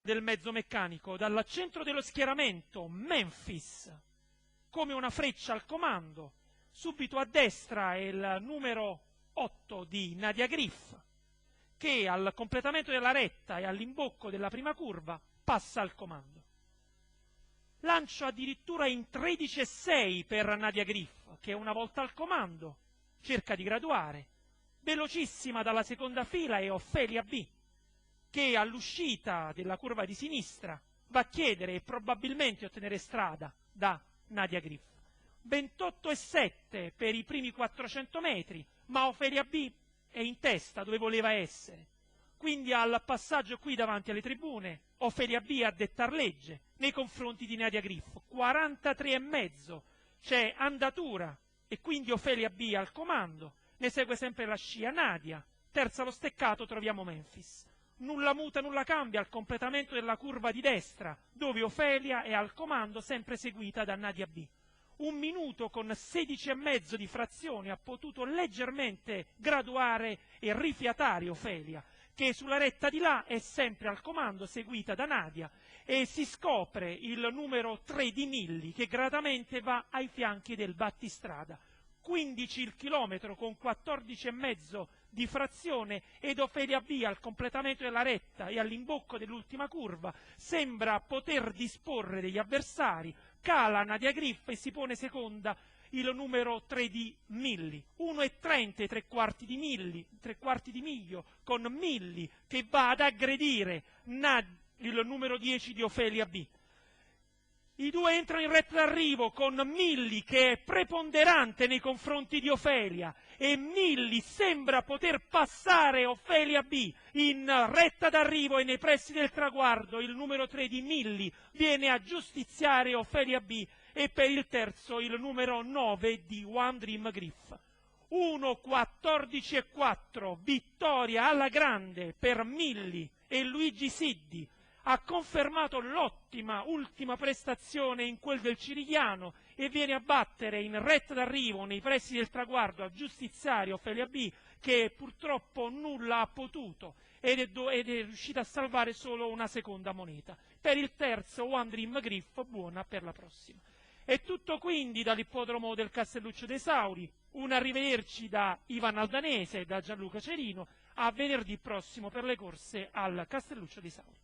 del mezzo meccanico, dal centro dello schieramento Memphis, come una freccia al comando, subito a destra è il numero 8 di Nadia Griff, che al completamento della retta e all'imbocco della prima curva passa al comando. Lancio addirittura in 13,6 per Nadia Griff, che una volta al comando cerca di graduare. Velocissima dalla seconda fila è Ofelia B, che all'uscita della curva di sinistra va a chiedere e probabilmente ottenere strada da Nadia Griff. 28,7 per i primi 400 metri, ma Ofelia B è in testa dove voleva essere. Quindi al passaggio qui davanti alle tribune, Ofelia B a dettar legge nei confronti di Nadia Griff. 43,5 c'è andatura e quindi Ofelia B al comando, ne segue sempre la scia Nadia, terza allo steccato troviamo Memphis. Nulla muta, nulla cambia al completamento della curva di destra, dove Ofelia è al comando, sempre seguita da Nadia B. 1 minuto con 16,5 di frazione ha potuto leggermente graduare e rifiatare Ofelia, che sulla retta di là è sempre al comando, seguita da Nadia, e si scopre il numero 3 di Milli, che gradatamente va ai fianchi del battistrada. 15 il chilometro con 14,5 di frazione ed Ofelia B al completamento della retta e all'imbocco dell'ultima curva sembra poter disporre degli avversari, cala Nadia Griff e si pone seconda il numero 3 di Milli. 1,30 e 3/4 di Milli, 3/4 di miglio con Milli che va ad aggredire il numero 10 di Ofelia B. I due entrano in retta d'arrivo con Milli che è preponderante nei confronti di Ofelia e Milli sembra poter passare Ofelia B in retta d'arrivo e nei pressi del traguardo. Il numero 3 di Milli viene a giustiziare Ofelia B e per il terzo il numero 9 di One Dream Griff. 1,14,4, vittoria alla grande per Milli e Luigi Siddi. Ha confermato l'ottima ultima prestazione in quel del Cirigliano e viene a battere in retta d'arrivo nei pressi del traguardo a giustiziare Ofelia B, che purtroppo nulla ha potuto ed è riuscita a salvare solo una seconda moneta. Per il terzo One Dream Griff, buona per la prossima. È tutto quindi dall'ippodromo del Castelluccio dei Sauri. Un arrivederci da Ivan Aldanese e da Gianluca Cerino. A venerdì prossimo per le corse al Castelluccio dei Sauri.